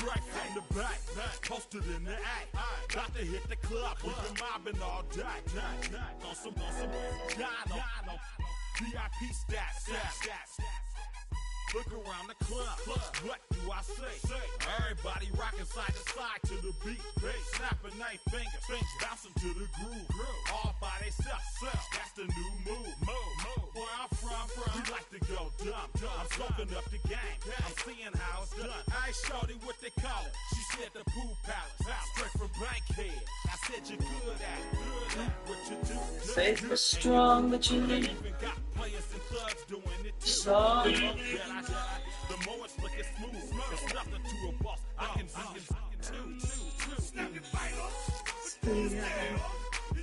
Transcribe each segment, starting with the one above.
Right from the back, posted in the act. Got to hit the club, we've been mobbing all day. On some Dino, VIP stats. Look around the club, what do I say? Everybody rocking side to side to the beat. Snapping their fingers, bouncing to the groove. All by themselves, that's the new move. Where I'm from, we like to go dumb. I'm soaking up the game, I'm seeing how it's done. I ain't shorty what they call it. She said the pool palace, straight from Bankhead. I said you're good at it, what you do. Faith was strong, but you need got players and thugs doing it too. so The more it's looking smooth, it's nothing to a boss. I can too. Snap your fingers,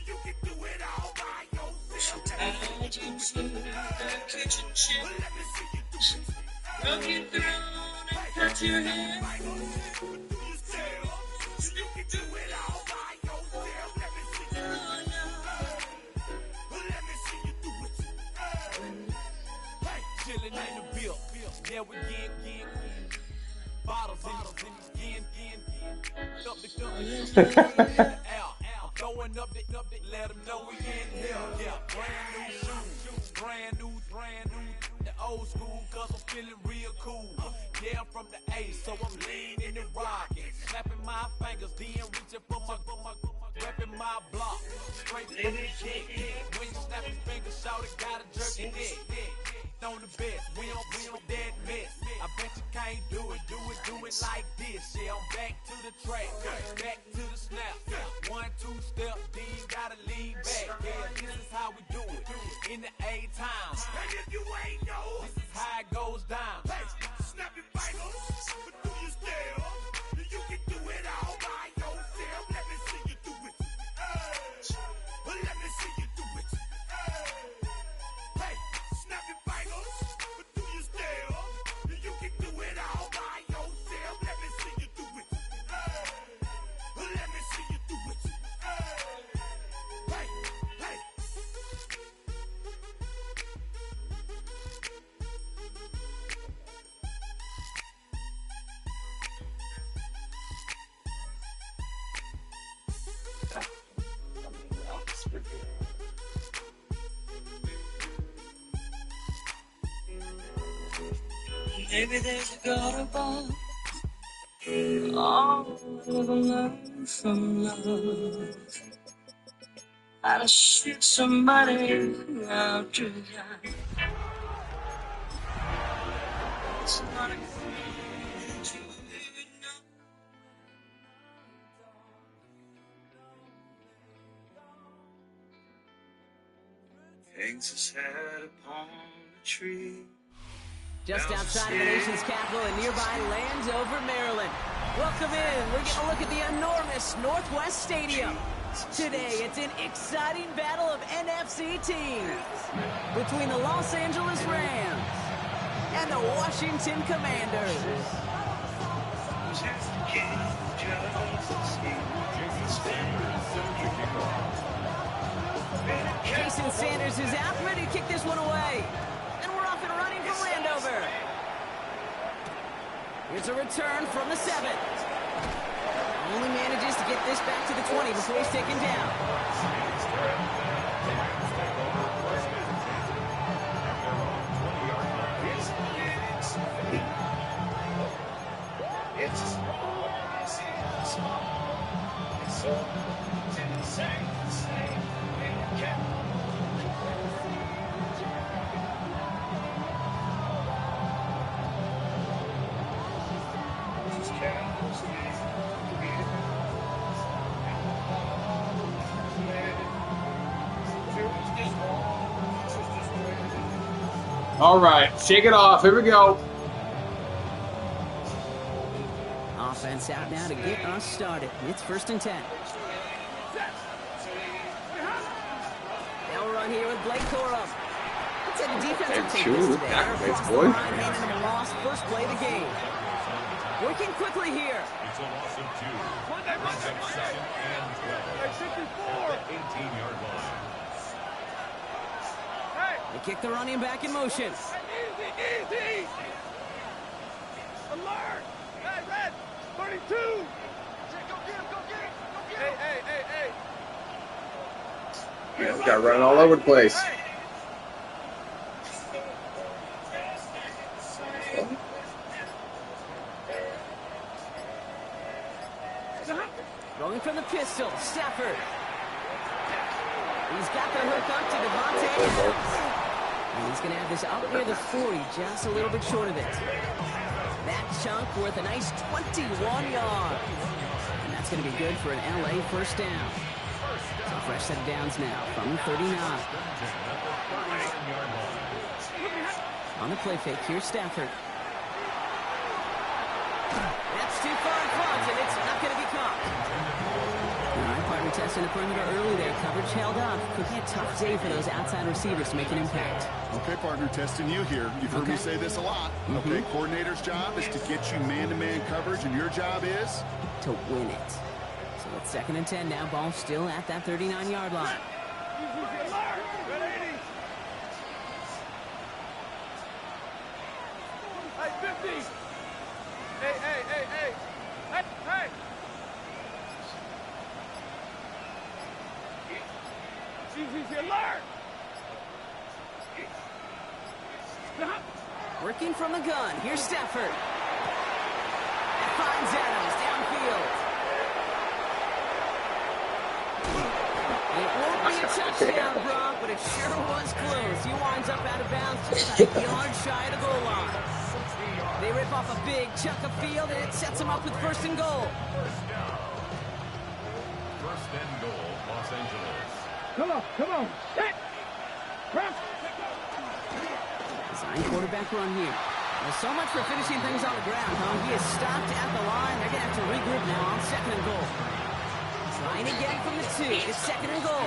you can do it all by yourself. tied you to the kitchen chair. Broke your throne and cut your hair. You can do it all by yourself. Let me see you. Let me see you do it. Hey, chillin' in the bill. Yeah, we get bottles in again. Up the I'm throwing up the, let them know we in here. Yeah, brand new shoes, brand new. The old school, cause I'm feeling real cool. Yeah, I'm from the A, so I'm leaning and rocking. Snapping my fingers, then reaching for my repping my block. Straight from the shit. When you snap your fingers, shout it, gotta jerk your neck. On the best, we don't that mess. I bet you can't do it like this. Yeah, I'm back to the track, back to the snap. 1, 2 step, then you gotta lean back. Yeah, this is how we do it in the A-time. And if you ain't know, this is how it goes down. Hey, snap your fingers, but do you still? You can do it all by yourself. Let me see you do it. Let me see you do it. Hey, snap your fingers, but do you still? You can do it all by yourself. Let me see you do it. Let me see you do it. Hey. Maybe there's a God above. All of a learn from love. How to shoot somebody out to die. It's not a good to even know. Hangs his head upon the tree. Just outside of the nation's capital in nearby Landover, Maryland. Welcome in. We're getting a look at the enormous Northwest Stadium. Today, it's an exciting battle of NFC teams between the Los Angeles Rams and the Washington Commanders. Jason Sanders is out, ready to kick this one away. And we're off and running from Landover. Here's a return from the 7. Only manages to get this back to the 20 before he's taken down. All right, shake it off. Here we go. Offense out now to get us started. It's 1st and 10. They'll run here with Blake Corum. Let's hit a defensive take this today. Across the line, handing them a loss. First play of the game. Working quickly here. It's a loss of 2. Brings up 2nd and 12. At the 18-yard line. They kick the running back in motion. Easy! Alert! Hey, Red! 32. Go get him. Hey. Yeah, we got running all over the place. Rolling from the pistol, Stafford. He's got the hook up to Devontae Adams. And he's going to have this out near the 40, just a little bit short of it. That chunk worth a nice 21 yards. And that's going to be good for an LA first down. So a fresh set of downs now from the 39. On the play fake, here's Stafford. That's too far in front, and it's not going to be caught. All right, partner testing the perimeter early there. Coverage held up. Could be a tough day for those outside receivers to make an impact. Okay, partner, testing you here. You've heard me say this a lot. Okay, coordinator's job is to get you man-to-man coverage, and your job is? To win it. So it's 2nd and 10 now. Ball still at that 39-yard line. Hey, 50. Hey. Easy alert. Working from the gun. Here's Stafford. And finds Adams downfield. It won't be a touchdown, Brock, but it sure was close. He winds up out of bounds just a yard shy of the goal line. They rip off a big chunk of field, and it sets them up with 1st and goal. First and goal, Los Angeles. Come on. Design quarterback run here. Well, so much for finishing things on the ground, huh? He is stopped at the line. They're going to have to regroup now on 2nd and goal. Trying again from the 2. It's 2nd and goal.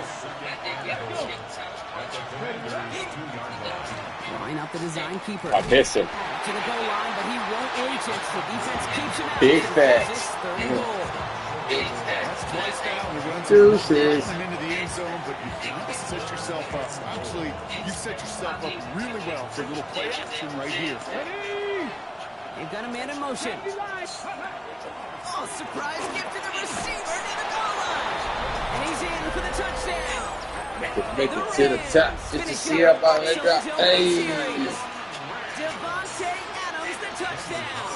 Line up the design keeper. I missed him. To the goal line, but he won't reach it. The defense keeps him out. Big It's facts. 3rd and goal. That's twice down. The run's Deuces. them into the end zone, but you've got to set yourself up. Actually, you set yourself up really well for a little play action right here. They've got a man in motion. Oh, surprise gift to the receiver near the goal line. And he's in for the touchdown. Make it to the top just to see how about that drop. Hey. Devontae Adams, the touchdown.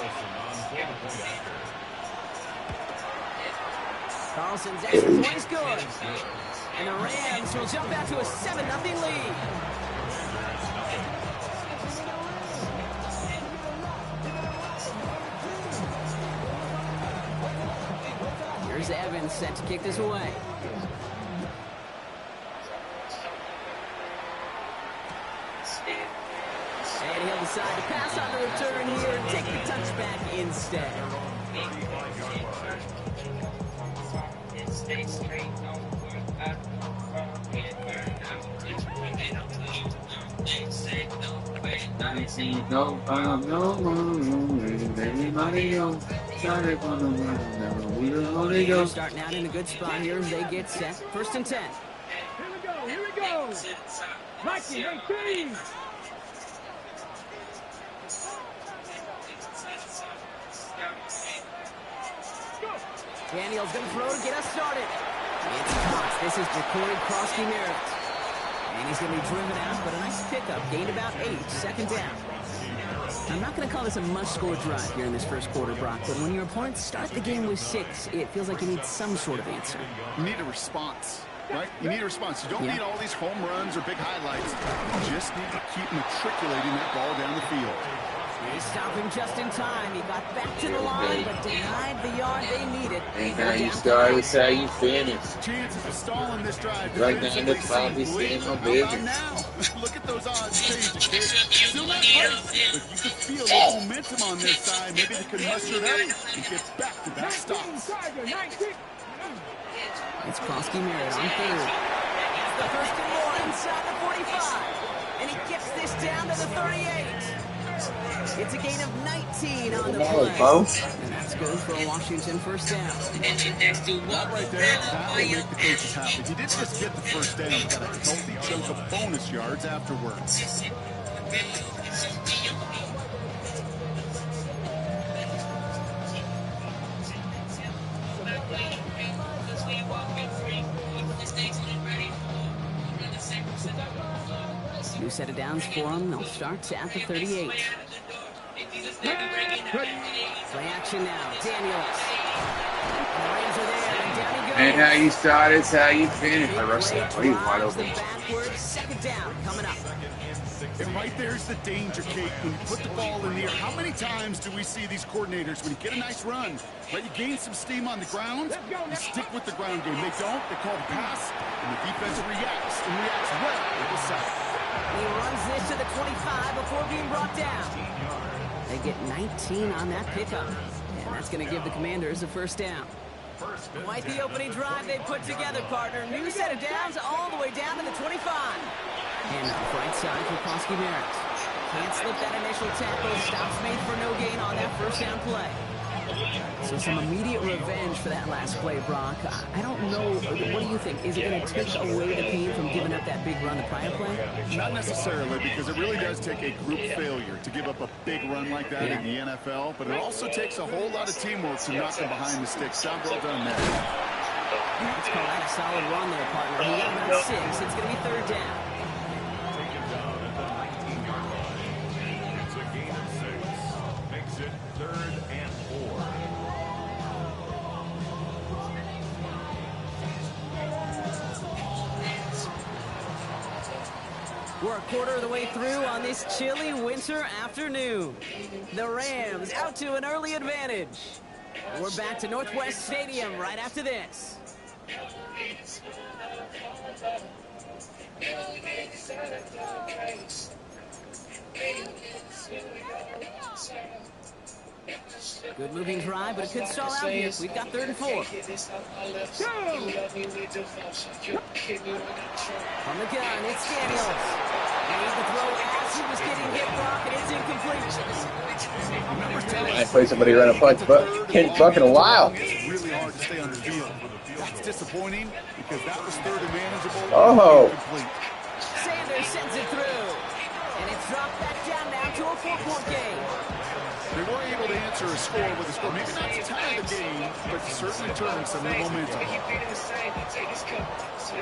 Carlson's extra point is good. And the Rams will jump out to a 7-0 lead. Here's Evans set to kick this away. And he'll decide to pass on the return here and take the touchback instead. Starting out in a good spot here as they get set. 1st and 10. Here we go. Mikey, 18. Daniel's going to throw to get us started. It's caught. This is recorded cross-game error. And he's going to be driven out, but a nice pickup. Gained about 8. 2nd down. I'm not going to call this a must-score drive here in this first quarter, Brock, but when your opponents start the game with 6, it feels like you need some sort of answer. You need a response, right? You need a response. You don't need all these home runs or big highlights. You just need to keep matriculating that ball down the field. They stop him just in time. He got back to the line, but denied the yard they needed. And how you start is how you finish. Chances of stalling this drive. Right now in the time, he's staying on business. Now, look at those odds change, kid. Still not perfect, but you can feel the momentum on their side. Maybe they can muster it up and get back to that stop. It's Krosky Merritt on 3rd. It's the 1st and more inside the 45. And he gets this down to the 38. It's a gain of 19 on the play. And that's good for a Washington first down. That right there, that will make the coaches happy. He didn't just get the first down, he got a healthy chunk of bonus yards afterwards. set of downs for them. They'll start at the 38. Play action now. Daniels. And the Rams are there, and down he goes. And how you start is how you finish. I rushed that. He's wide open. Backwards, second down coming up. And right there's the danger, Kate. When you put the ball in the air, how many times do we see these coordinators, when you get a nice run, right, you gain some steam on the ground, you stick with the ground game. They don't, they call the pass, and the defense reacts, and reacts well with the sack. He runs this to the 25 before being brought down. They get 19 on that pickup, and that's going to give the Commanders a first down. Quite the opening drive they put together, partner. New set of downs all the way down to the 25. And off right side for Koski Merritt. Can't slip that initial tackle. Stops made for no gain on that first down play. So some immediate revenge for that last play, Brock. I don't know. What do you think? Is it going to take away the pain from giving up that big run the prior play? Not necessarily, because it really does take a group failure to give up a big run like that in the NFL. But it also takes a whole lot of teamwork to knock them behind the sticks. Job well done there. Let's call that a solid run there, partner. He got about 6. It's going to be third down. It's a gain of 6. Makes it 3rd and 4. We're a quarter of the way through on this chilly winter afternoon. The Rams out to an early advantage. We're back to Northwest Stadium right after this. Good moving drive, but it could stall out here. We've got 3rd and 4. From the gun, it's Daniels. And he's the throw as he was getting hit, Brock. It is incomplete. I played somebody run a punch, but can't buck in a while. It's really hard to stay on the field. That's disappointing because that was 3rd and manageable. Oh. Sanders sends it through. And it's dropped back down now to a 4-point game. They were able to answer a score with a score. Maybe not to tie the game, but certainly turn some of the momentum.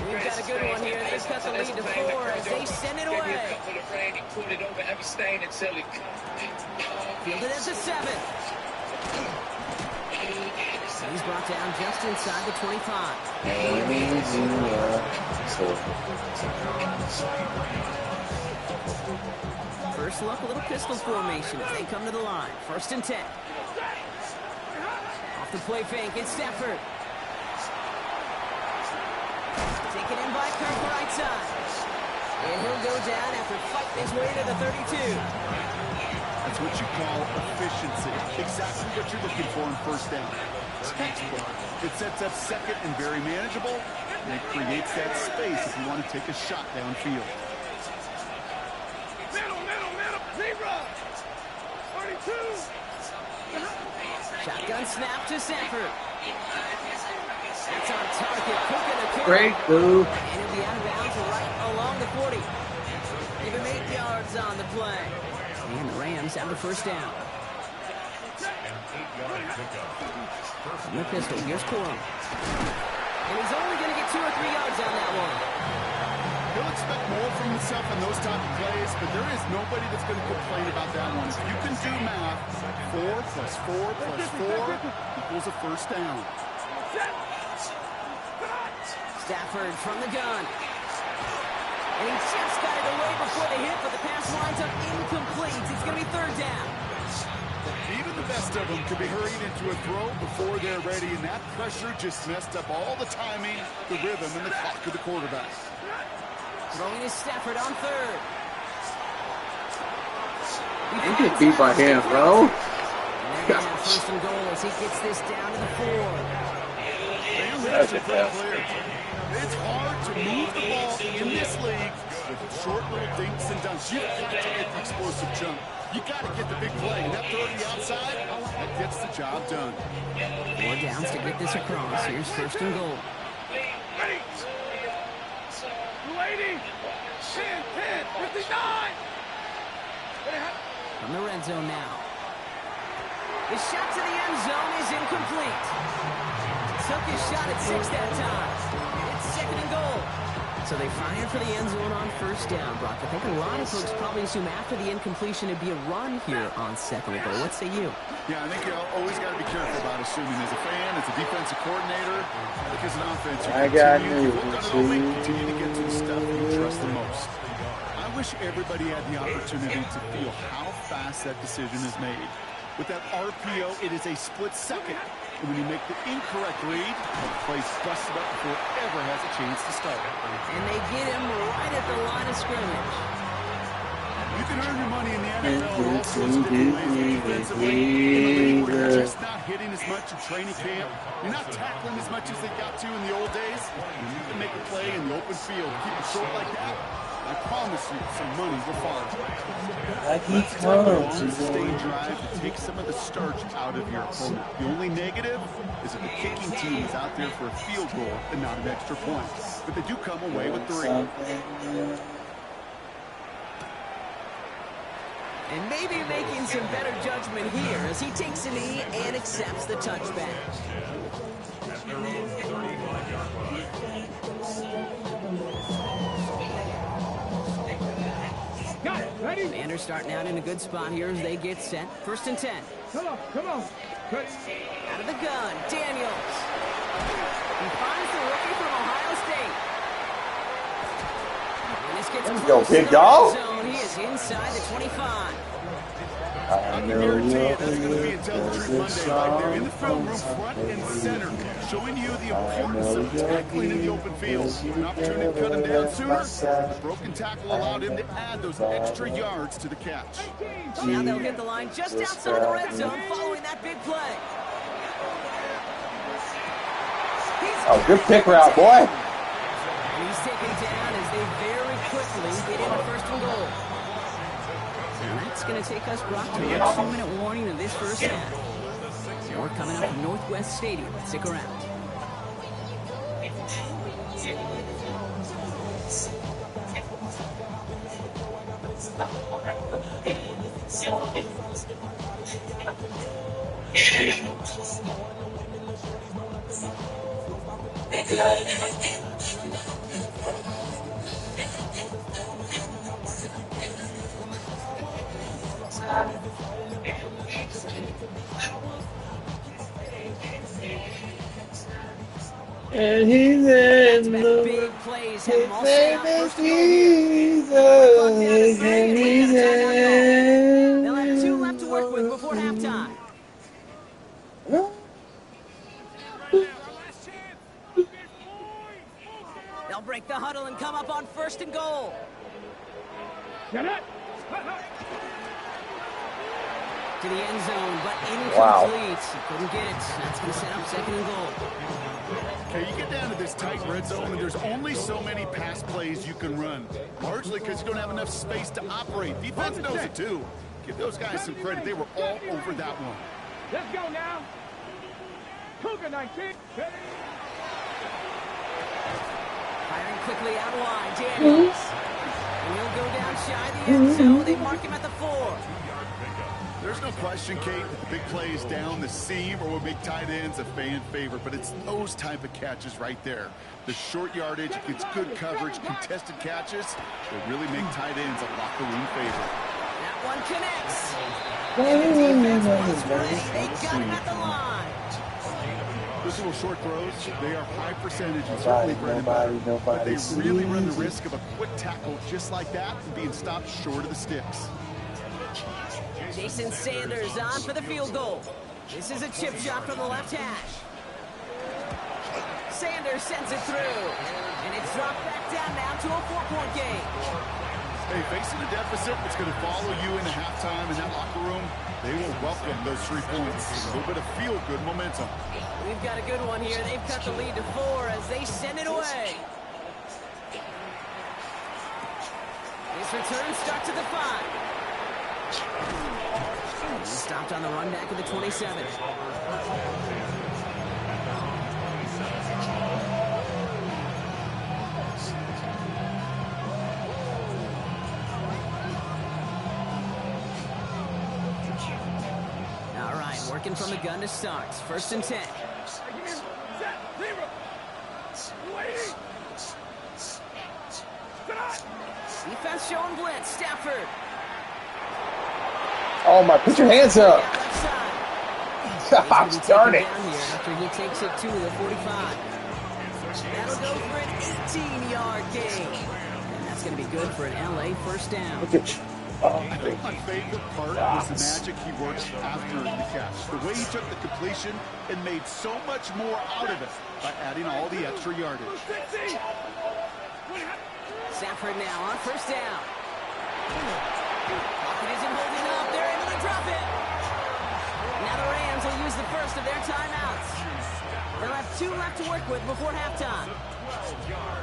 We've got a good one here. They've cut the lead to 4 as they send it away. Fielded at the 7. He's brought down just inside the 25. First look, a little pistol formation as they come to the line. 1st and 10. Off the play fake, it's Stafford. Taken in by Kirk right side. And he'll go down after fighting his way to the 32. That's what you call efficiency. Exactly what you're looking for in 1st down. Textbook. It sets up 2nd and very manageable, and it creates that space if you want to take a shot downfield. Shotgun snap to Sanford. That's on target. Great move. And he'll be out of bounds right along the 40. Give him 8 yards on the play. And the Rams have the 1st down. From the pistol, here's Corum. And he's only going to get 2 or 3 yards on that one. He'll expect more from himself in those type of plays, but there is nobody that's going to complain about that one. If you can do math, 4 plus 4 plus 4 equals a 1st down. Stafford from the gun. And he just got it away before the hit, but the pass winds up incomplete. It's going to be 3rd down. Even the best of them could be hurried into a throw before they're ready, and that pressure just messed up all the timing, the rhythm, and the clock of the quarterback. Throwing is Stafford on 3rd. You get beat by him, bro. And 1st and goal as he gets this down to the 4. That's a fair player. It's hard to move the ball in this league with short little dinks and dunks. You've got to get the explosive jump. You got to get the big play. And that throw to the outside, that gets the job done. 4 downs to get this across. Here's 1st and goal. 280, 10, 59. From the red zone now. The shot to the end zone is incomplete. Took his shot at 6 that time. It's 2nd and goal. So they fired for the end zone on first down, Brock. I think a lot of folks probably assume after the incompletion it'd be a run here on second and goal. What say you? Yeah, I think you always got to be careful about assuming as a fan, as a defensive coordinator, because an offense, you continue to get to the stuff you trust the most. I wish everybody had the opportunity to feel how fast that decision is made. With that RPO, it is a split second. And when you make the incorrect read, the play's busted up before it ever has a chance to start. And they get him right at the line of scrimmage. You can earn your money in the NFL in all sorts of different ways. Defensively, in the league where you're just not hitting as much in training camp. You're not tackling as much as they got to in the old days. You can make a play in the open field. Keep it short like that. I promise you, some money will follow. Let's take a long, sustained drive to take some of the starch out of your opponent. The only negative is if the kicking team is out there for a field goal and not an extra point. But they do come away with 3. And maybe making some better judgment here as he takes a knee and accepts the touchback. Sanders starting out in a good spot here as they get set. 1st and 10. Come on. Out of the gun, Daniels. He finds the rookie from Ohio State. And this gets close to the red zone. He is inside the 25. I can guarantee you that's going to be a Tell the Truth Monday right there in the film room, front and center, showing you the importance of tackling in the open field. An opportunity to cut him down sooner. The broken tackle allowed him to add those extra yards to the catch. Now they'll hit the line just outside the red zone following that big play. Oh, good pick route, boy. And he's taken down as they very quickly get into 1st and goal. And that's going to take us, Brock, to a 2-minute warning of this first half. More coming up from Northwest Stadium. Stick around. And he's in the Big plays have them all set name up. is First and goal here. Jesus, and he's in. They'll have 2 left to work with before halftime. They'll break the huddle and come up on 1st and goal. Get it. To the end zone, but incomplete. Wow. Couldn't get it. That's going to set up 2nd and goal. Okay, you get down to this tight red zone, and there's only so many pass plays you can run, largely because you don't have enough space to operate. Defense knows it, too. Give those guys some credit. They were all over that one. Let's go now. Cougar 19. Firing quickly out wide, Daniels. And he'll go down shy of the end zone. They mark him at the 4. There's no question, Kate, that the big plays down the seam or what make tight ends a fan favorite, but it's those type of catches right there. The short yardage, gets good coverage, contested catches, they really make tight ends a locker room favorite. That one connects. And the defense was ready. They got him at the line. Those little short throws, they are high percentage and certainly bread and butter, but they really run the risk of a quick tackle just like that and being stopped short of the sticks. Jason Sanders on for the field goal. This is a chip shot from the left hash. Sanders sends it through. And it's dropped back down now to a 4-point game. Hey, facing a deficit that's going to follow you into halftime in that locker room, they will welcome those 3 points. A little bit of feel-good momentum. We've got a good one here. They've cut the lead to 4 as they send it away. This return starts at the 5. He stopped on the run back of the 27. All right, working from the gun to start. 1st and 10. Defense showing blitz. Stafford. Oh my, put your hands up. Gosh darn it. After he takes it to the 45. That'll go for an 18-yard gain. And that's going to be good for an LA first down. Look at you. Oh, I think my favorite part was the magic he worked after the catch. The way he took the completion and made so much more out of it by adding all the extra yardage. Stafford now on first down. Pocket isn't holding up. They're able to drop it. Now the Rams will use the first of their timeouts. They'll have 2 left to work with before halftime.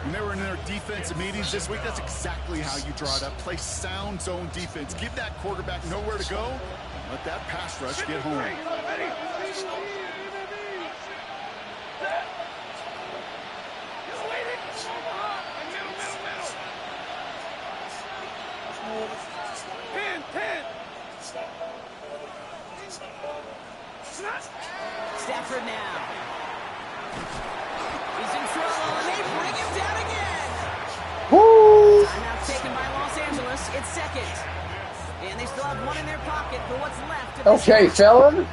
When they were in their defensive meetings this week, that's exactly how you draw it up. Play sound zone defense. Give that quarterback nowhere to go. And let that pass rush get home. Stafford now. He's in trouble, and they bring him down again. woo! Timeout taken by Los Angeles. It's second. And they still have 1 in their pocket for what's left. Okay, fella.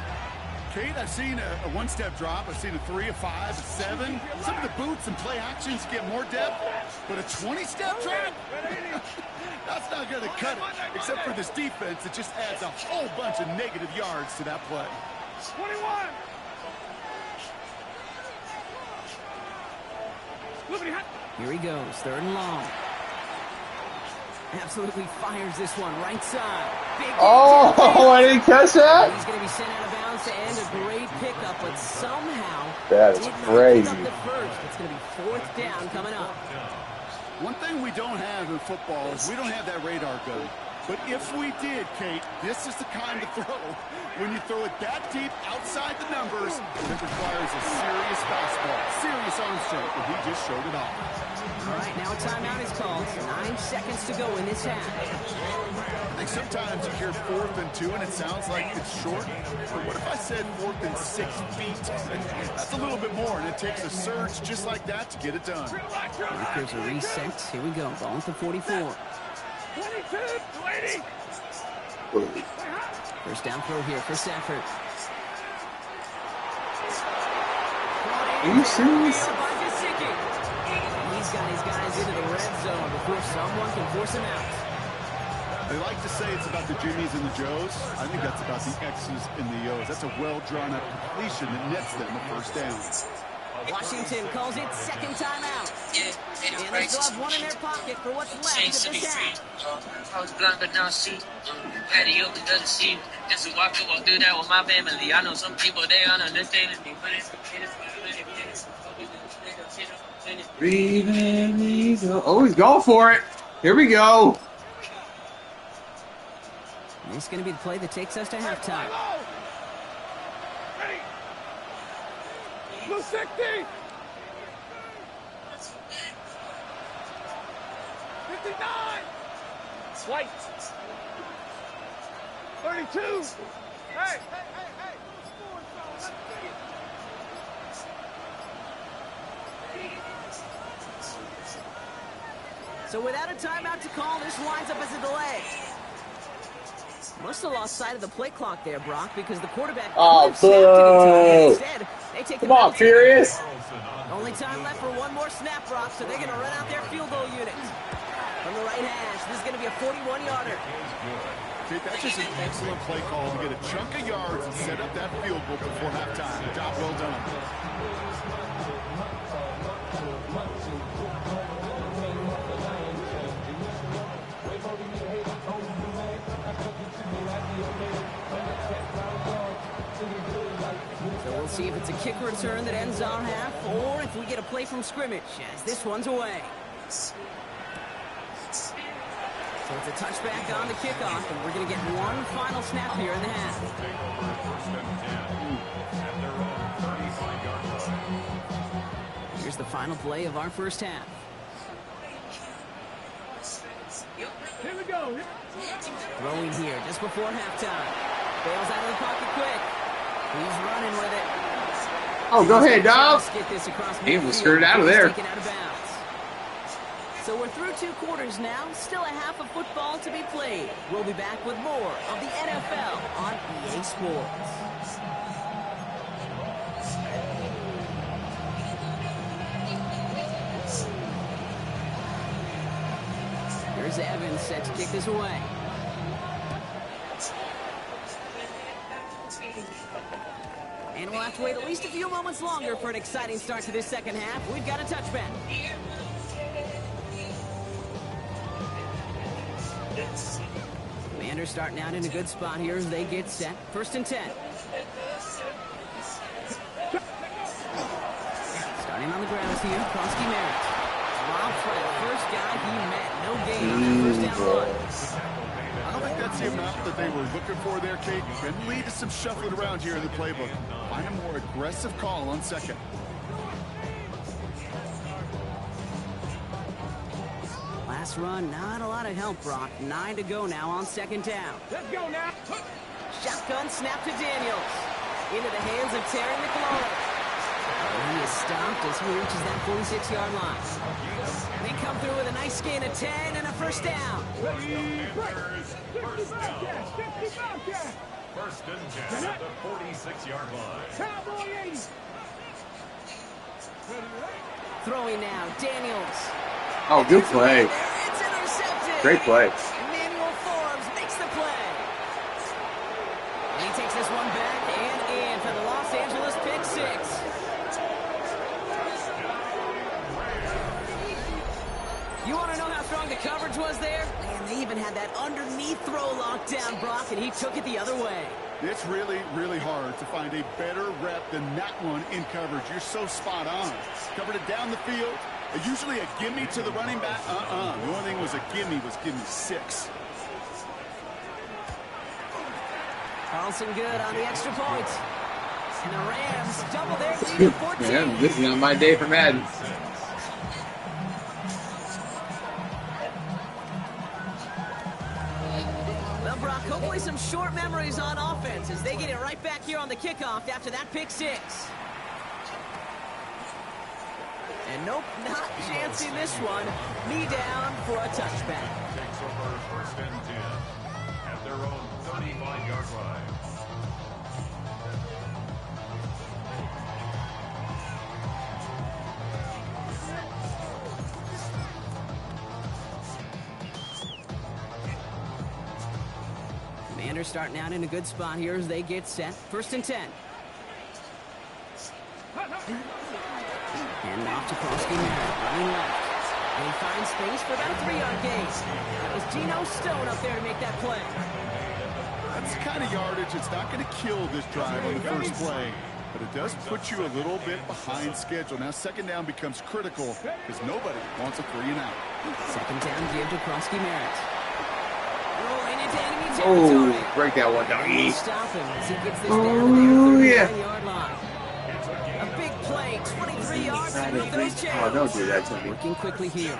Kate, I've seen a one-step drop. I've seen a 3, a 5, a 7. Some of the boots and play actions get more depth, but a 20-step drop? That's not going to cut it, except for this defense that just adds a whole bunch of negative yards to that play. 21. Here he goes, 3rd and long. Absolutely fires this one, right side. Big Oh, I didn't catch that. He's going to be sent out of bounds to end a great pickup, but somehow That is did not crazy. pick up the first. It's going to be 4th down coming up. One thing we don't have in football is we don't have that radar gun. But if we did, Kate, this is the kind of throw. When you throw it that deep outside the numbers, it requires a serious fastball, serious arm strength, and he just showed it off. All right, now a timeout is called. 9 seconds to go in this half. I think sometimes you hear 4th and 2, and it sounds like it's short. But what if I said 4th and 6 feet? That's a little bit more, and it takes a surge just like that to get it done. There's a reset. Here we go. Ball at the 44. 22 to 80. First down throw here for Stafford. Are you serious? He's got his guys into the red zone before someone can force him out. They like to say it's about the Jimmies and the Joes. I think that's about the X's and the O's. That's a well-drawn-up completion that nets them a first down. Washington calls it 2nd timeout. And they still have 1 in their pocket for what's left of this half. I was blind, but now see. Patty open doesn't see. Just to walk through that with my family. I know some people, they don't understand me. Breathing easy. Oh, he's going for it. Here we go. And this is going to be the play that takes us to halftime. Ready. Blue 60. 59. White. 32. Hey. So without a timeout to call, this winds up as a delay. Must have lost sight of the play clock there, Brock, because the quarterback Oh, snapped it in time. boo. Instead, they take Come on, Furious. Only time left for 1 more snap, Brock, so they're going to run out their field goal unit. From the right hash, this is going to be a 41-yarder. Okay, that's just an excellent play call to get a chunk of yards and set up that field goal before halftime. Job well done. So we'll see if it's a kick return that ends our half, or if we get a play from scrimmage, as this one's away. So it's a touchback on the kickoff, and we're going to get 1 final snap here in the half. Here's the final play of our first half. Here we go. Throwing here just before halftime. Bails out of the pocket quick. He's running with it. Oh, go ahead, dog. Get this across He was midfield screwed out of before there. he's taken out of bounds. So we're through 2 quarters now, still a half of football to be played. We'll be back with more of the NFL on EA Sports. Here's Evans set to kick this away. And we'll have to wait at least a few moments longer for an exciting start to this second half. We've got a touchback. Commanders starting out in a good spot here as they get set. 1st and 10. Starting on the grounds here, Krosky Merritt. Rob Fred, first guy he met. No gain on that first down run. I don't think that's the amount that they were looking for there, Kate. Can lead to some shuffling around here in the playbook. Find a more aggressive call on 2nd. Last run, not a lot of help, Brock. 9 to go now on 2nd down. Let's go now. Shotgun snap to Daniels. Into the hands of Terry McLaurin. And he is stopped as he reaches that 46-yard line. They come through with a nice gain of 10 and a first down. First down. 1st and 10 at the 46-yard line. Cowboy 80. Throwing now, Daniels. Oh, good play. It's intercepted. Great play. Emmanuel Forbes makes the play. And he takes this one back and in for the Los Angeles pick 6. You want to know how strong the coverage was there? Man, they even had that underneath throw locked down, Brock, and he took it the other way. It's really, really hard to find a better rep than that one in coverage. You're so spot on. Covered it down the field. Usually a gimme to the running back. The only thing was a gimme 6. Carlson good on the extra point. And the Rams double their lead to 14. Man, this is not my day for Madden. Well, Brock, hopefully some short memories on offense as they get it right back here on the kickoff after that pick 6. And nope, not chancing this one. Knee down for a touchback. Takes over 1st and 10 at their own 35-yard line. Commanders starting out in a good spot here as they get set. 1st and 10. And off to Krosky Merritt, running left. And he finds space for about a 3-yard gain. That was Geno Stone up there to make that play. That's the kind of yardage that's not going to kill this drive on the first play, but it does put you a little bit behind schedule. Now 2nd down becomes critical because nobody wants a 3-and-out. 2nd down give to Krosky Merritt. Rolling into enemy Oh, territory. break that one down. And stop him as he gets this down to their 39-yard line. A big play, 23 yards to move those chains. Oh, don't do that to me. Working quickly here.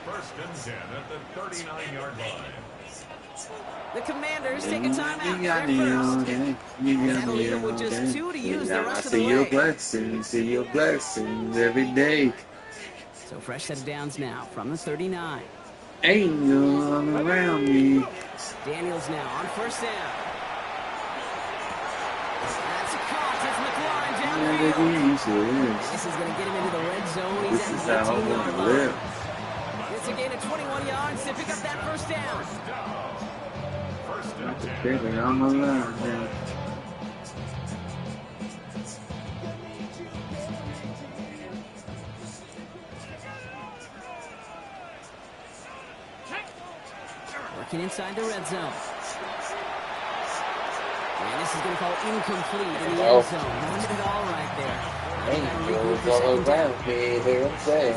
1st and 10 at the 39-yard line. The Commanders take a timeout. That'll leave them with just 2 to use the rest of the way. See your blessings every day. So fresh set of downs now from the 39. Ain't none around me. Daniels now on 1st down. That's a caught. It's McLaurin downfield. This is going to get him into the red zone. He's This is at how the 18-yard I line. live. It's a gain of 21 yards to pick up that 1st down. 1st and 10. Baby, I'm alive now. Working inside the red zone. And this is going to fall incomplete in the end zone. Wanted it all right there. Angels all around me, they're saying,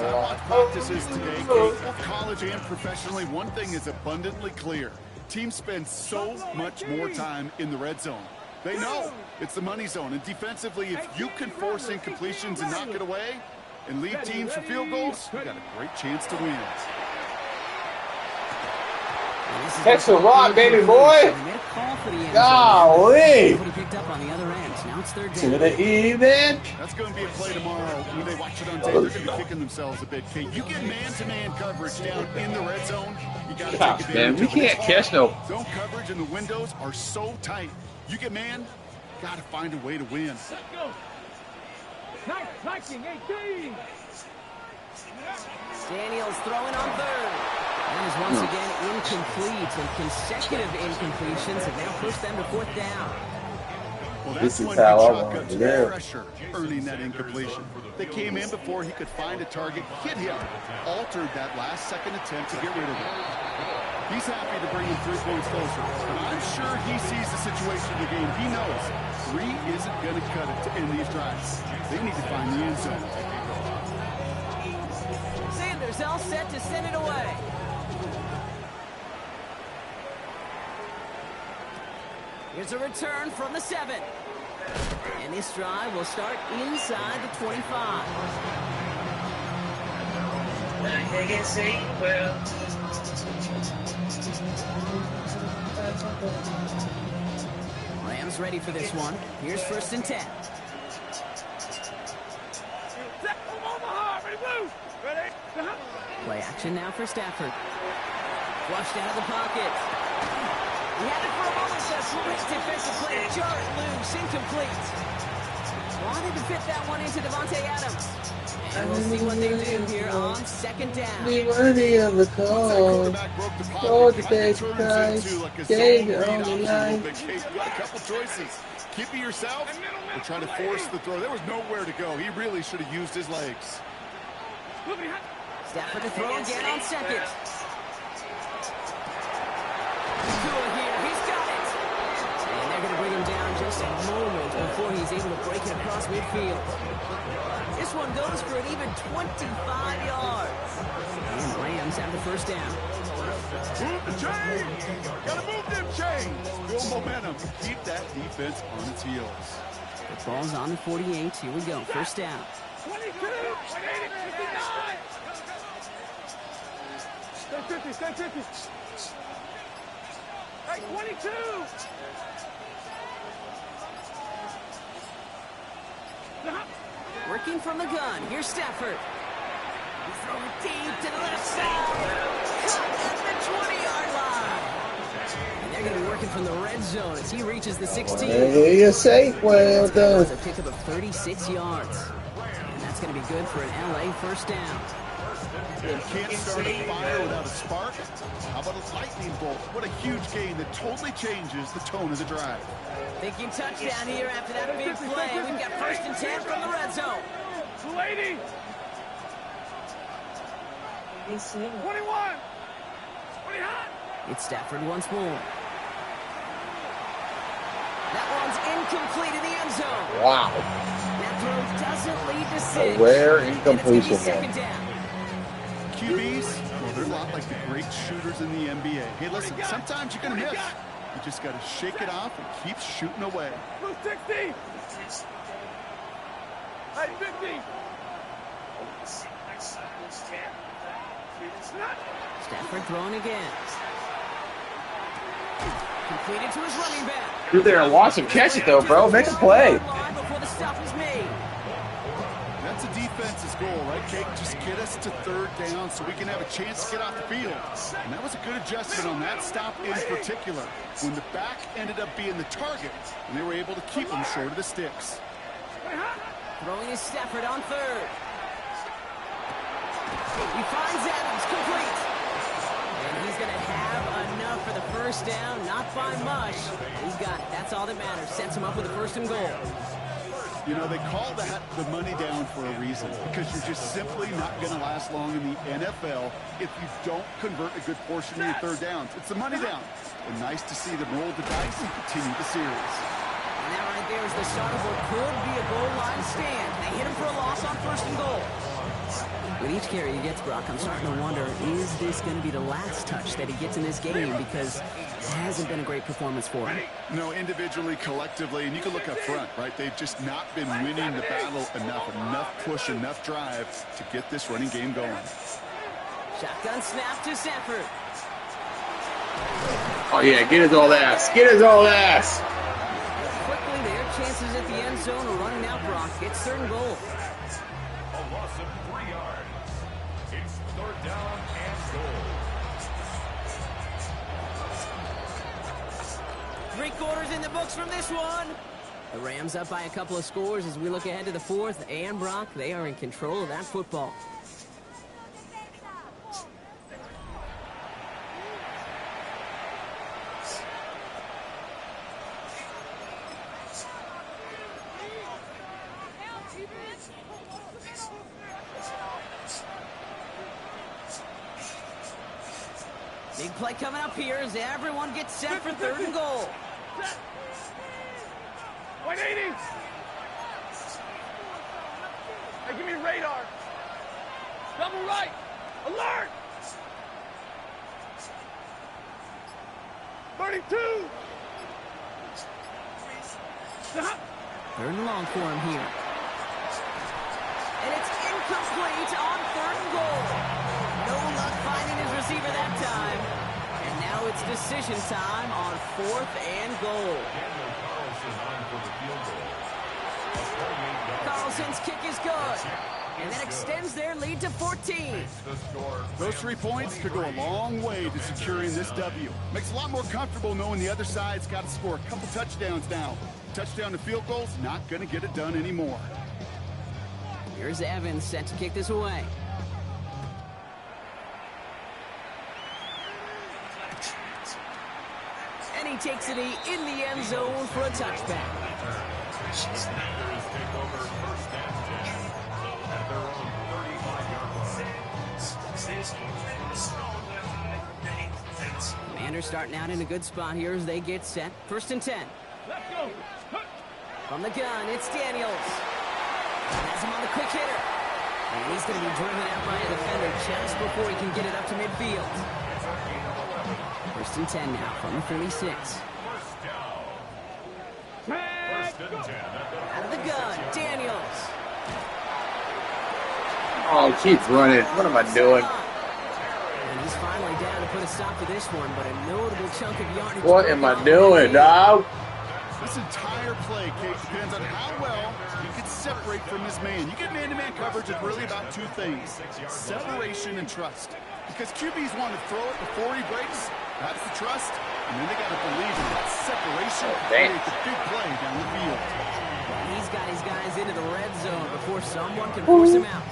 Practices today, both college and professionally, one thing is abundantly clear. Teams spend so much more time in the red zone. They know it's the money zone, and defensively, if you can force incompletions and knock it away and lead teams for field goals, you got a great chance to win. Catch the rock, baby boy! Golly! Picked up on the other end. Now it's third To down. the even. That's going to be a play tomorrow. When they watch it on tape, they're going to be kicking themselves a bit, Kate. You get man-to-man coverage down in the red zone, you got to take advantage Man, we of it. can't catch no. Zone coverage and the windows are so tight. You get man, got to find a way to win. Let's go. Knocking 18. Daniels throwing on third. That is once again incomplete, and consecutive incompletions have now pushed them to fourth down. Well, This that's is when how I Kachuk want got it. to the Yeah. pressure, earning that incompletion. They came in before he could find a target, hit him, altered that last-second attempt to get rid of him. He's happy to bring him 3 points closer, but I'm sure he sees the situation in the game. He knows 3 isn't going to cut it to end these drives. They need to find the end zone. Sanders all set to send it away. Here's a return from the 7. And this drive will start inside the 25. Rams ready for this one. Here's 1st and 10. Play action now for Stafford. Flushed out of the pocket. He had it for a moment. That's great defensive play to jar it loose. Incomplete. Wanted to fit that one into Devontae Adams. And we'll see what they do here on 2nd down. Be worthy of the call. Call the big guys. Stay on the line. You got a couple choices. Keep it yourself or try to force the throw. There was nowhere to go. He really should have used his legs. Stafford to throw again on 2nd. Tua here, he's got it. And they're going to bring him down just a moment before he's able to break it across midfield. This one goes for an even 25 yards. And Rams have the 1st down. Move the chain! Gotta move them chains! Build momentum. Keep that defense on its heels. The ball's on the 48. Here we go. 1st down. 22. 59. Stay 50. Hey, 22. Working from the gun. Here's Stafford. He's throwing deep to the left side. Caught at the 20-yard line. And they're going to be working from the red zone as he reaches the 16. Hey, you're safe. Well done. It's a pickup of 36 yards. And that's going to be good for an LA 1st down. You can't start a fire without a spark. How about a lightning bolt? What a huge gain that totally changes the tone of the drive. Thinking touchdown here after that big play. We've got 1st and 10 from the red zone. 280. 21. 20 hot. It's Stafford once more. That one's incomplete in the end zone. Wow. That throw doesn't lead to 6. Rare And it's going to be incompletion. 2nd down. QBs, well, they're a lot like the great shooters in the NBA. Hey, listen, sometimes you're going to miss. You just got to shake it off and keep shooting away. Blue 60. Hey, 50. Stafford throwing again. Completed to his running back. You're there and watch him catch it, though, bro. Make a play. Before the stop is made. That's a defense's goal, right, Kate? Just get us to 3rd down so we can have a chance to get off the field. And that was a good adjustment on that stop in particular, when the back ended up being the target, and they were able to keep him short of the sticks. Throwing is Stafford on 3rd. He finds Adams, complete. And he's going to have enough for the 1st down, not by much. He's got it. That's all that matters. Sets him up with a 1st and goal. You know, they call that the money down for a reason, because you're just simply not going to last long in the NFL if you don't convert a good portion of your 3rd downs. It's the money down. And nice to see them roll the dice and continue the series. And that right there is the start of what could be a goal line stand. They hit him for a loss on 1st and goal. With each carry he gets, Brock, I'm starting to wonder, is this going to be the last touch that he gets in this game? Because it hasn't been a great performance for him. No, individually, collectively, and you can look up front, right? They've just not been winning the battle enough push, enough drive to get this running game going. Shotgun snap to Stafford. Oh, yeah. Get his old ass. Get his old ass. Quickly, they're chances at the end zone are running out, Brock. It's 3rd and goal. A loss of 3 yards. It's 3rd down and goal. 3 quarters in the books from this one. The Rams up by a couple of scores as we look ahead to the 4th. And Brock, they are in control of that football. Big play coming up here as everyone gets set for 3rd and goal. 180! Hey, give me radar. Double right. Alert! 32! 3rd and long for him here. And it's incomplete on 3rd and goal. No luck finding his receiver that time. And now it's decision time on 4th and goal. Carlson's kick is good. And that extends their lead to 14. Those 3 points could go a long way to securing this W. Makes it a lot more comfortable knowing the other side's got to score a couple touchdowns now. Touchdown to field goals, not going to get it done anymore. Here's Evans set to kick this away. And he takes it in the end zone for a touchback. Commanders take over 1st and 10 at their own 35-yard line. Commanders starting out in a good spot here as they get set. 1st and 10. Let's go! From the gun, it's Daniels. Has him on the quick hitter. And he's going to be driven out by a defender just before he can get it up to midfield. 1st and 10 now from the 46. 1st down. 1st and 10 Out of the gun, Daniels. Oh, keep running. What am I doing? And he's finally down to put a stop to this one, but a notable chunk of yardage. What am I doing, dog? This entire play, Kate, depends on how well he can separate from his man. You get man-to-man coverage, it's really about 2 things: separation and trust. Because QBs want to throw it before he breaks. That's the trust. And then they got to believe in that separation to create the big play down the field. He's got his guys into the red zone before someone can force him out.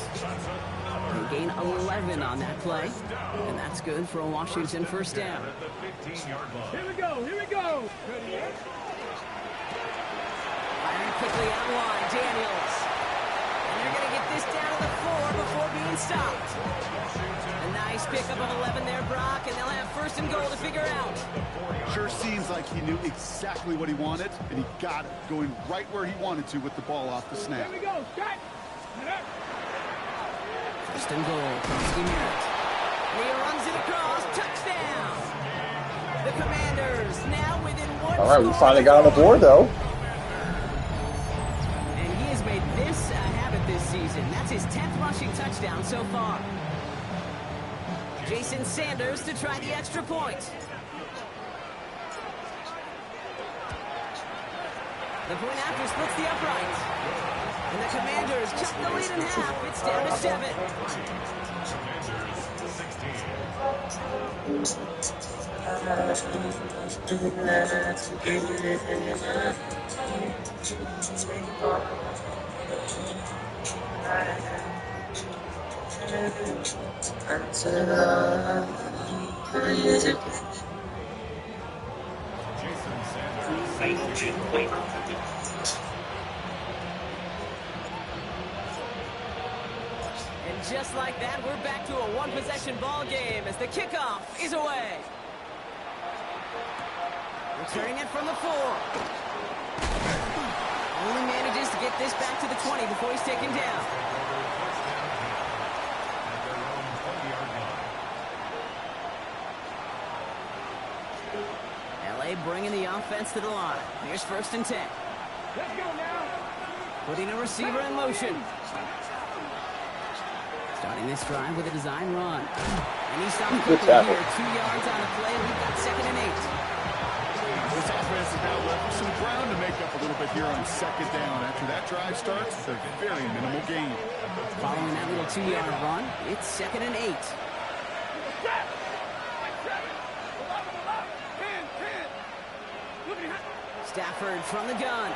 They gain 11 on that play, and that's good for a Washington 1st down. Here we go, here we go! Firing quickly out wide, Daniels. And they're going to get this down to the 4 before being stopped. A nice pickup of 11 there, Brock, and they'll have 1st and goal to figure out. Sure seems like he knew exactly what he wanted, and he got it, going right where he wanted to with the ball off the snap. Here we go, Scott! 1st and goal, Kronsky Merritt. And he runs it across, touchdown! The Commanders now within 1 All right, we score finally got on the board, though. And he has made this a habit this season. That's his 10th rushing touchdown so far. Jason Sanders to try the extra point. The point after splits the upright. And the Commanders cut the lead in half. It's down to 7. And just like that, we're back to a one-possession ball game as the kickoff is away. Returning it from the 4. Only manages to get this back to the 20 before he's taken down. LA bringing the offense to the line. Here's 1st and 10. Let's go now! Putting a receiver in motion. Starting this drive with a design run. And he stopped quickly here. 2 yards on the play. We've got 2nd and 8. This offense is now left with some ground to make up a little bit here on second down. After that drive starts, it's a very minimal gain. Following that little 2-yard run, it's 2nd and 8. Stafford from the gun.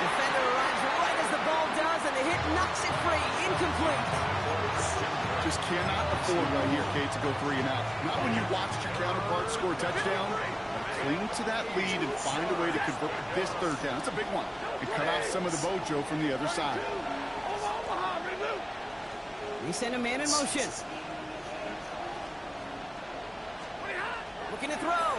Defender arrives right as the ball does, and the hit knocks it free. Incomplete. Just cannot afford right here, Kate, to go 3 and out. Not when you watched your counterpart score a touchdown. Cling to that lead and find a way to convert this 3rd down. It's a big one. And cut off some of the mojo from the other side. We send a man in motion. Looking to throw.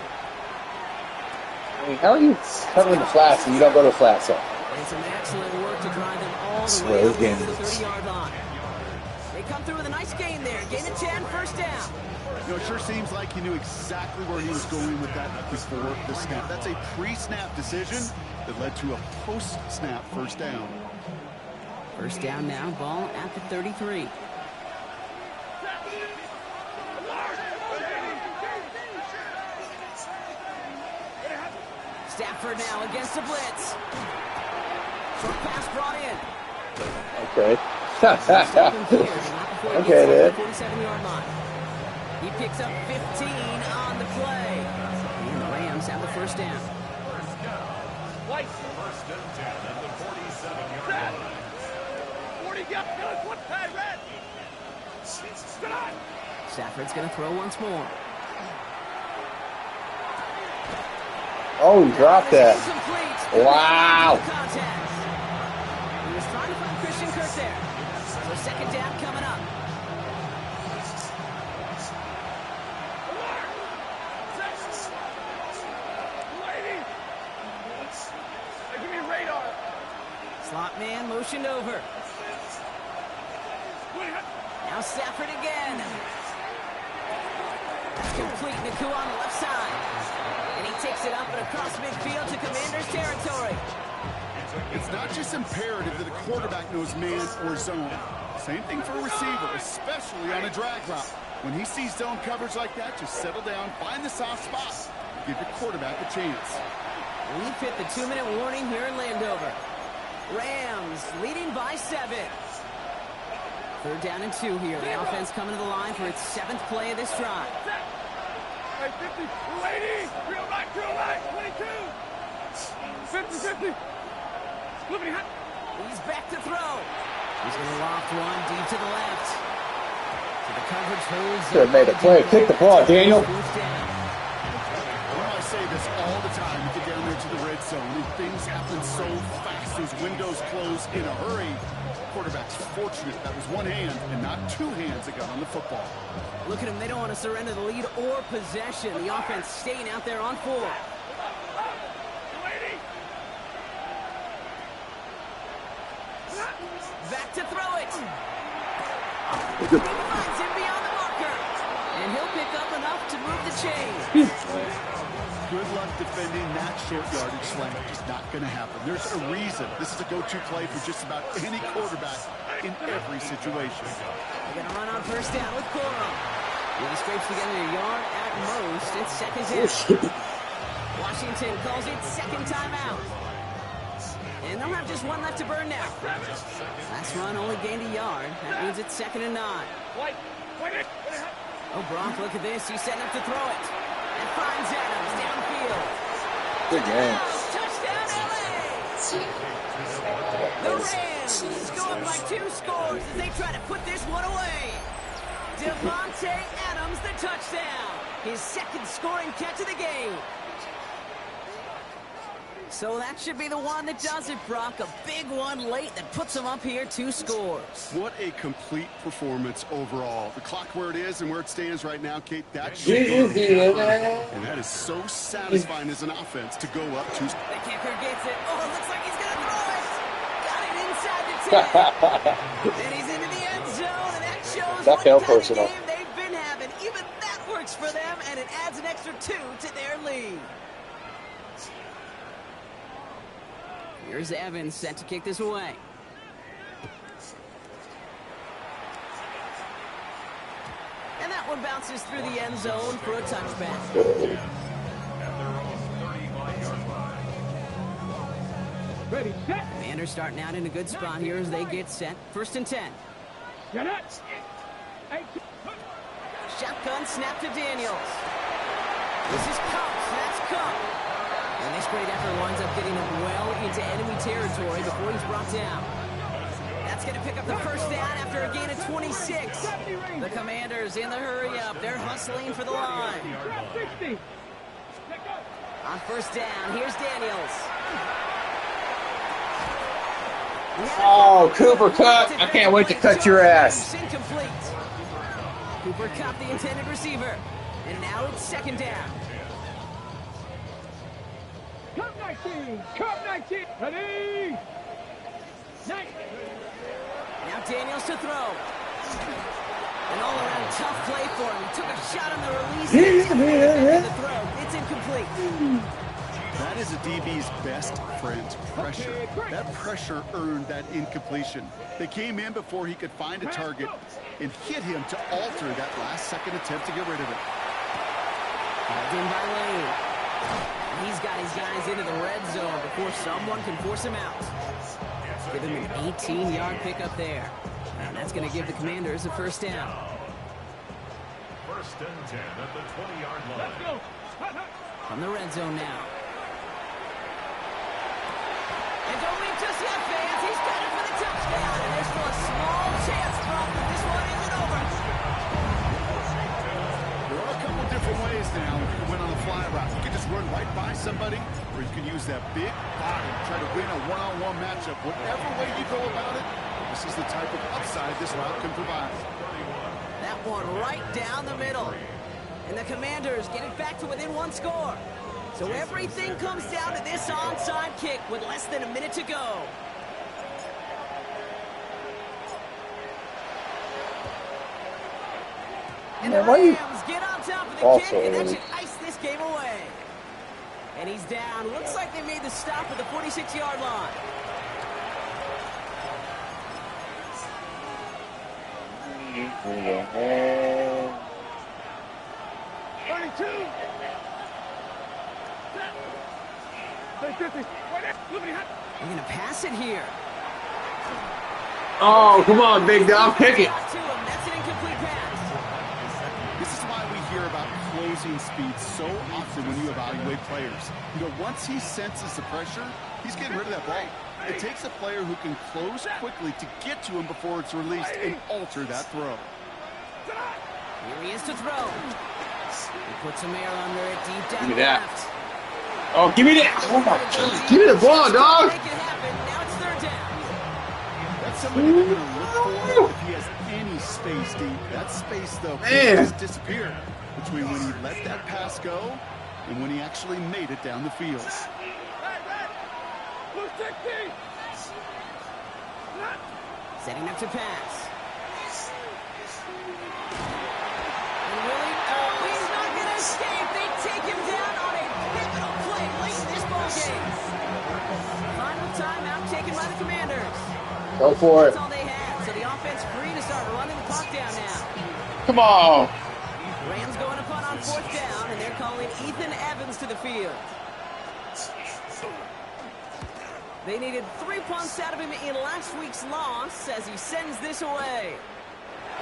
I mean, how are you covering the flats and you don't go to the flat zone? And some excellent work to drive them all the way up to the 30-yard line. They come through with a nice gain there. Gain of 10, 1st down. You know, it sure seems like he knew exactly where he was going with that before the snap. That's a pre-snap decision that led to a post-snap 1st down. 1st down now, ball at the 33. Stafford now against the blitz. Short pass brought in. Okay. Okay, then. 47-yard line. He picks up 15 on the play. And the Rams have the 1st down. White. 1st and 10 at the 47-yard line. 40 got good. What's that, red? Stafford's going to throw once more. Oh, he dropped that. Incomplete. Wow. He was trying to find Christian Kirk there. So 2nd down coming up. Give me radar. Slot man motioned over. Now Stafford again. That's complete. Naku on the left side. And he takes it up and across midfield to Commander's territory. It's not just imperative that a quarterback knows man or zone. Same thing for a receiver, especially on a drag route. When he sees zone coverage like that, just settle down, find the soft spot, give your quarterback a chance. We've hit the 2-minute warning here in Landover. Rams leading by 7. 3rd down and 2 here. The offense coming to the line for its 7th play of this drive. 50, 280, drill right, 22. 50. Flipping hot. He's back to throw. He's going to loft one deep to the left. So the coverage holds. Should have made a play. Pick the ball, Daniel. I say this all the time. You get down there to the red zone, and things happen so fast. Those windows close in a hurry. Quarterback's fortunate that was one hand and not 2 hands that got on the football. Look at them. They don't want to surrender the lead or possession. The offense staying out there on 4. Back to throw it. He finds him beyond the marker. And he'll pick up enough to move the chain. Good luck defending that short yardage slant. Just not going to happen. There's a reason. This is a go-to play for just about any quarterback in every situation. They're going to run on 1st down with Corum. He scrapes together a yard at most. It's 2nd down. Washington calls it 2nd timeout. And they'll have just 1 left to burn now. Last run only gained a yard. That means it's 2nd and 9. Oh, Brock, look at this. He's setting up to throw it. And finds Adams downfield. Good game. Touchdown, LA! The Rams go up by 2 scores as they try to put this one away. Devontae Adams, the touchdown. His 2nd scoring catch of the game. So that should be the one that does it, Brock. A big one late that puts him up here 2 scores. What a complete performance overall. The clock where it is and where it stands right now, Kate, that should be and that is so satisfying as an offense to go up 2. The kicker gets it. Oh, it looks like he's going to throw it. Got it inside the 10. And he's into the end zone, and that shows what kind of game they've been having. Even that works for them, and it adds an extra 2 to their lead. Here's Evans set to kick this away. And that one bounces through the end zone for a touchback. Ready, set. Commanders starting out in a good spot here as they get set. 1st and 10. Get it. 8. Shotgun snap to Daniels. This is Cup. That's Cup. And this great effort winds up getting him well into enemy territory before he's brought down. That's going to pick up the 1st down after a gain of 26. The Commanders in the hurry up. They're hustling for the line. 60. On 1st down, here's Daniels. Oh, Cooper Kupp. I can't wait to cut your ass. Incomplete. Cooper Kupp, the intended receiver. And now it's 2nd down. Cup 19. Cup 19. Ready. 9. Now Daniels to throw. An all-around tough play for him. He took a shot on the release. The throw. It's incomplete. That is a DB's best friend, pressure. That pressure earned that incompletion. They came in before he could find a target and hit him to alter that last-second attempt to get rid of it. Hauled in by Lane. He's got his guys into the red zone before someone can force him out. Give him an 18-yard pickup there. And that's going to give the Commanders a 1st down. 1st and 10 at the 20-yard line. From the red zone now. And don't leave just yet, fans. He's got it for the touchdown. And there's still a small chance, Buck, that this one isn't over. There are a couple different ways now. You can win on the fly route. You can just run right by somebody, or you can use that big body to try to win a one-on-one matchup. Whatever way you go about it, this is the type of upside this route can provide. That one right down the middle. And the Commanders get it back to within 1 score. So everything comes down to this onside kick with less than a minute to go. And the Rams get on top of the kick, and that should ice this game away. And he's down. Looks like they made the stop at the 46-yard line. Yeah. 32. 50. They're going to pass it here. Oh, come on, big dog, pick it. That's an incomplete pass. This is why we hear about closing speed so often when you evaluate players. You know, once he senses the pressure, he's getting rid of that ball. It takes a player who can close quickly to get to him before it's released and alter that throw. Here he is to throw. He puts some air under it deep down Give me the that. left. Oh, give me that. Oh, my God. Give me the ball, dog. Make it happen. Now it's 3rd down. That's somebody you're going to look for if he has any space deep. That space, though, just disappeared between when he let that pass go and when he actually made it down the field. Blue 60. Setting up to pass. And Willie, oh, he's not going to escape. They take him down on a pivotal play late in this ballgame. Final timeout taken by the Commanders. Go for it. That's all they had. So the offense free to start running the clock down now. Come on. Rams going to punt on 4th down, and they're calling Ethan Evans to the field. They needed 3 punts out of him in last week's loss as he sends this away.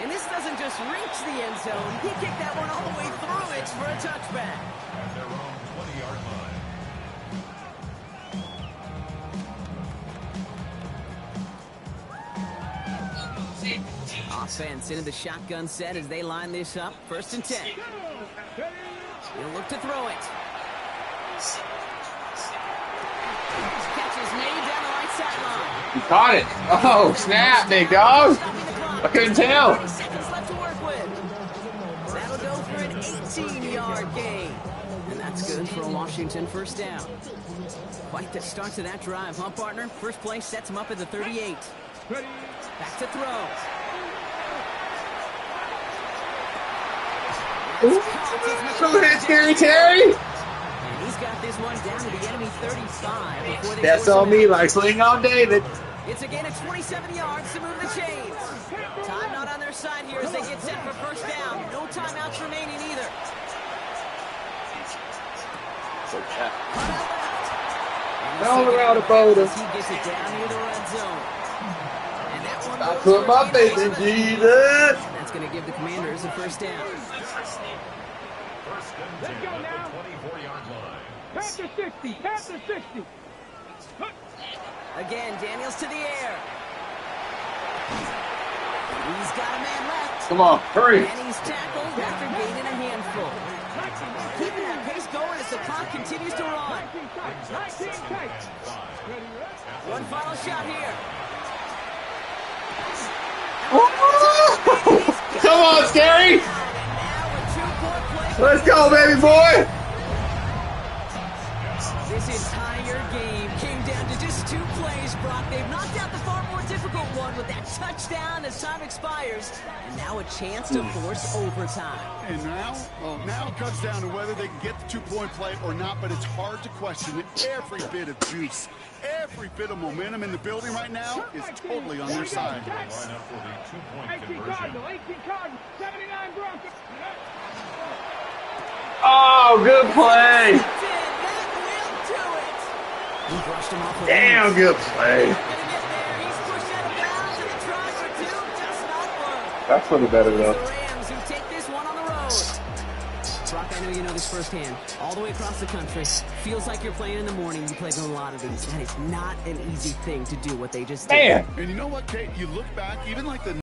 And this doesn't just reach the end zone. He kicked that one all the way through it for a touchback. At their own 20-yard line. Offense into the shotgun set as they line this up. 1st and 10. He'll look to throw it. Catch is made down the right sideline. You caught it. Oh, snap, big dog. I couldn't tell. 30 seconds left to work with. That'll go for an 18-yard gain. And that's good for a Washington 1st down. Quite the start to that drive, huh, partner? First play sets him up at the 38. Back to throw. Go ahead, Scary Terry. And he's got this one down to the enemy 35 before they That's force on him me, out. like swing on David. It's a gain of 27 yards to move the chains. Time not on their side here as they get set for 1st down. No timeouts remaining either. Cut out left. And All around the boulder. He gets it down near the red zone. And that one I goes put for my a faith gain in of 11. Jesus. That's going to give the Commanders a first down. First and 10 Let's go at now. the 24-yard line. Panther 60. Panther 60. Again, Daniels to the air. He's got a man left. Come on, hurry. And he's tackled after gaining a handful. Keeping that pace going as the clock continues to run. 19 tight. 19 tight. One final shot here. Come on, Scary. And now a two-point play. Let's go, baby boy. This entire game came down to just 2 plays, Brock. They've knocked out the far more difficult one with that touchdown as time expires. And now a chance to force overtime. And now it comes down to whether they can get the 2-point play or not, but it's hard to question every bit of juice. Every bit of momentum in the building right now is totally on their side. Line up for the 2-point 18 conversion. Cardinal. 18 Cardinal. 79 Broncos. Oh, good play. That will do it. He brushed him off the Damn, good play. Gonna get there. He's pushed out of bounds, and the try for 2 does not work. That's for the better The though. Rams who take this one on the road. Brock, I know you know this firsthand. All the way across the country. Feels like you're playing in the morning. You play a lot of these. That is not an easy thing to do what they just did. Man. And you know what, Kate? You look back, even like the